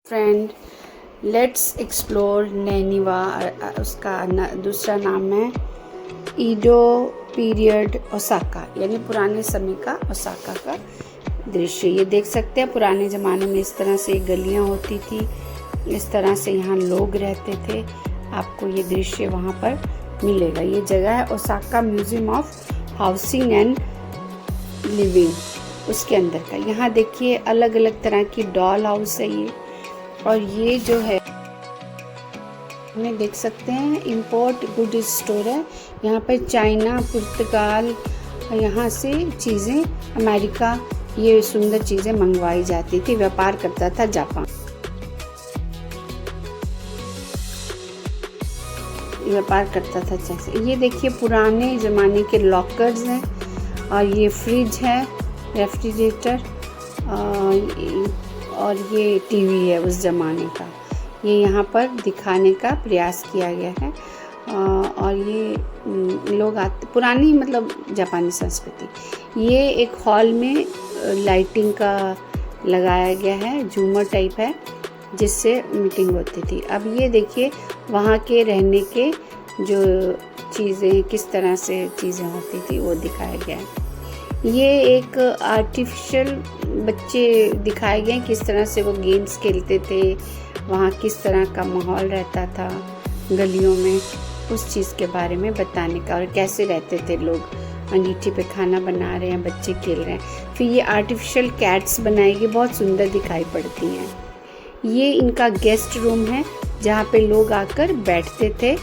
Friend, let's explore नैनीवा। उसका दूसरा नाम है ईडो पीरियड ओसाका, यानी पुराने समय का ओसाका का दृश्य। ये देख सकते हैं पुराने ज़माने में इस तरह से गलियां होती थी, इस तरह से यहाँ लोग रहते थे। आपको ये दृश्य वहाँ पर मिलेगा। ये जगह है Osaka museum of housing and living, उसके अंदर का। यहाँ देखिए अलग अलग तरह की डॉल हाउस है ये। और ये जो है हमें देख सकते हैं इंपोर्ट गुड स्टोर है। यहाँ पर चाइना, पुर्तगाल, यहाँ से चीज़ें, अमेरिका, ये सुंदर चीज़ें मंगवाई जाती थी। व्यापार करता था जापान, व्यापार करता था जैसे। ये देखिए पुराने ज़माने के लॉकर्स हैं, और ये फ्रिज है, रेफ्रिजरेटर, और ये टीवी है उस ज़माने का। ये यहाँ पर दिखाने का प्रयास किया गया है। और ये लोग आते, पुरानी मतलब जापानी संस्कृति। ये एक हॉल में लाइटिंग का लगाया गया है, झूमर टाइप है, जिससे मीटिंग होती थी। अब ये देखिए वहाँ के रहने के जो चीज़ें, किस तरह से चीज़ें होती थी वो दिखाया गया है। ये एक आर्टिफिशियल बच्चे दिखाए गए, किस तरह से वो गेम्स खेलते थे, वहाँ किस तरह का माहौल रहता था गलियों में, उस चीज़ के बारे में बताने का। और कैसे रहते थे लोग, अंगीठी पे खाना बना रहे हैं, बच्चे खेल रहे हैं। फिर ये आर्टिफिशियल कैट्स बनाई गई, बहुत सुंदर दिखाई पड़ती हैं। ये इनका गेस्ट रूम है, जहाँ पे लोग आकर बैठते थे,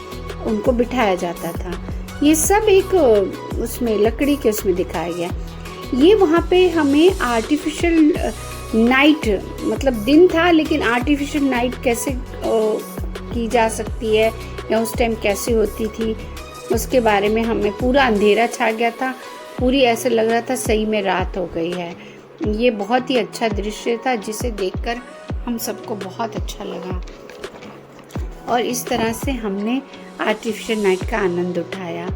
उनको बिठाया जाता था। ये सब एक उसमें लकड़ी के उसमें दिखाया गया। ये वहाँ पे हमें आर्टिफिशियल नाइट, मतलब दिन था लेकिन आर्टिफिशियल नाइट कैसे की जा सकती है, या उस टाइम कैसे होती थी, उसके बारे में हमें पूरा अंधेरा छा गया था, पूरी ऐसे लग रहा था सही में रात हो गई है। ये बहुत ही अच्छा दृश्य था, जिसे देखकर हम सबको बहुत अच्छा लगा। और इस तरह से हमने आर्टिफिशियल नाइट का आनंद उठाया।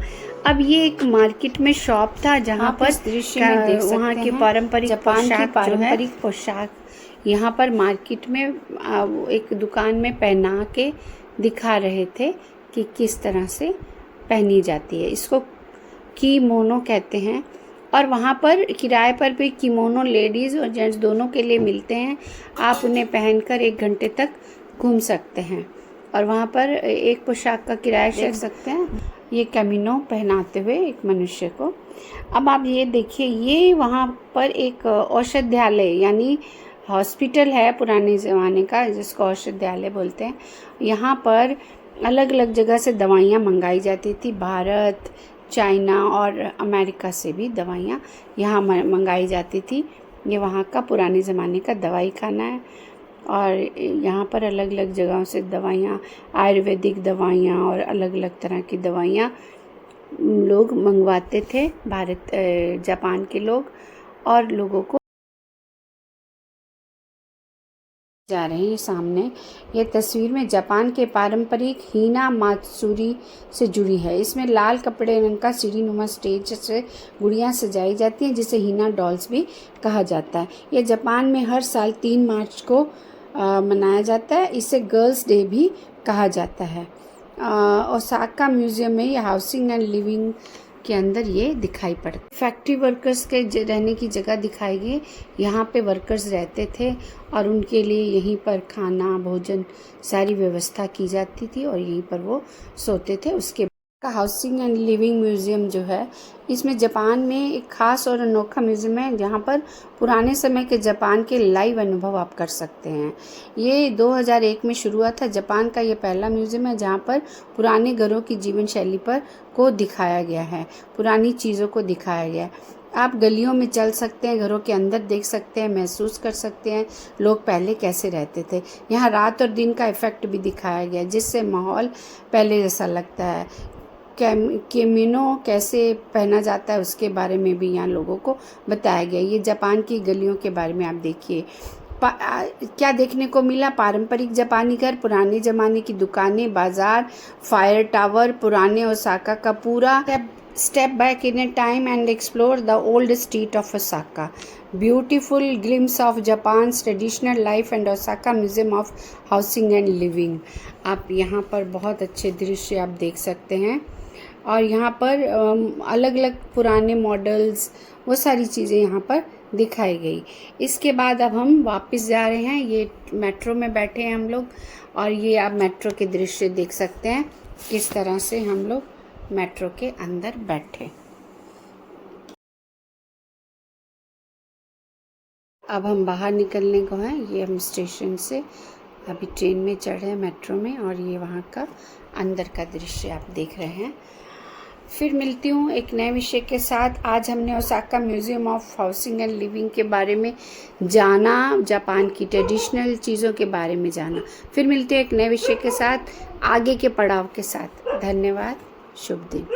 अब ये एक मार्केट में शॉप था, जहाँ पर दृश्य में देख सकते वहाँ के पारंपरिक पोशाक यहाँ पर मार्केट में एक दुकान में पहना के दिखा रहे थे कि किस तरह से पहनी जाती है। इसको कीमोनो कहते हैं। और वहाँ पर किराए पर भी कीमोनो लेडीज़ और जेंट्स दोनों के लिए मिलते हैं। आप उन्हें पहनकर 1 घंटे तक घूम सकते हैं। और वहाँ पर एक पोशाक का किराया देख सकते हैं, ये कैमिनो पहनाते हुए एक मनुष्य को। अब आप ये देखिए, ये वहाँ पर एक औषधालय यानी हॉस्पिटल है पुराने ज़माने का, जिसको औषधालय बोलते हैं। यहाँ पर अलग अलग जगह से दवाइयाँ मंगाई जाती थी, भारत, चाइना और अमेरिका से भी दवाइयाँ यहाँ मंगाई जाती थी। ये वहाँ का पुराने ज़माने का दवाई खाना है। और यहाँ पर अलग अलग जगहों से दवाइयाँ, आयुर्वेदिक दवाइयाँ और अलग अलग तरह की दवाइयाँ लोग मंगवाते थे, भारत जापान के लोग, और लोगों को जा रहे हैं। सामने ये तस्वीर में जापान के पारंपरिक हिना मात्सुरी से जुड़ी है। इसमें लाल कपड़े रंग का सीढ़ी नुमा स्टेज से गुड़ियाँ सजाई जाती हैं, जिसे हिना डॉल्स भी कहा जाता है। यह जापान में हर साल 3 मार्च को मनाया जाता है। इसे गर्ल्स डे भी कहा जाता है। ओसाका म्यूजियम में ये हाउसिंग एंड लिविंग के अंदर ये दिखाई पड़ता। फैक्ट्री वर्कर्स के रहने की जगह दिखाई गई। यहाँ पे वर्कर्स रहते थे और उनके लिए यहीं पर खाना, भोजन, सारी व्यवस्था की जाती थी, और यहीं पर वो सोते थे। उसके का हाउसिंग एंड लिविंग म्यूजियम जो है, इसमें जापान में एक खास और अनोखा म्यूजियम है, जहाँ पर पुराने समय के जापान के लाइव अनुभव आप कर सकते हैं। ये 2001 में शुरू हुआ था। जापान का ये पहला म्यूजियम है जहाँ पर पुराने घरों की जीवन शैली पर को दिखाया गया है, पुरानी चीज़ों को दिखाया गया है। आप गलियों में चल सकते हैं, घरों के अंदर देख सकते हैं, महसूस कर सकते हैं लोग पहले कैसे रहते थे। यहाँ रात और दिन का इफ़ेक्ट भी दिखाया गया, जिससे माहौल पहले जैसा लगता है। केमिनो कैसे पहना जाता है उसके बारे में भी यहाँ लोगों को बताया गया। ये जापान की गलियों के बारे में आप देखिए क्या देखने को मिला। पारंपरिक जापानी घर, पुराने ज़माने की दुकानें, बाज़ार, फायर टावर, पुराने ओसाका का पूरा step back in a time and explore the old street of Osaka. Beautiful glimpse of Japan's traditional life and Osaka Museum of Housing and Living. आप यहाँ पर बहुत अच्छे दृश्य आप देख सकते हैं और यहाँ पर अलग अलग पुराने मॉडल्स वो सारी चीज़ें यहाँ पर दिखाई गई। इसके बाद अब हम वापस जा रहे हैं। ये मेट्रो में बैठे हैं हम लोग और ये आप मेट्रो के दृश्य देख सकते हैं किस तरह से हम लोग मेट्रो के अंदर बैठे। अब हम बाहर निकलने को हैं। ये हम स्टेशन से अभी ट्रेन में चढ़े हैं मेट्रो में और ये वहाँ का अंदर का दृश्य आप देख रहे हैं। फिर मिलती हूँ एक नए विषय के साथ। आज हमने Osaka museum of housing and living के बारे में जाना, जापान की ट्रेडिशनल चीज़ों के बारे में जाना। फिर मिलते हैं एक नए विषय के साथ, आगे के पड़ाव के साथ। धन्यवाद, शुभ दिन।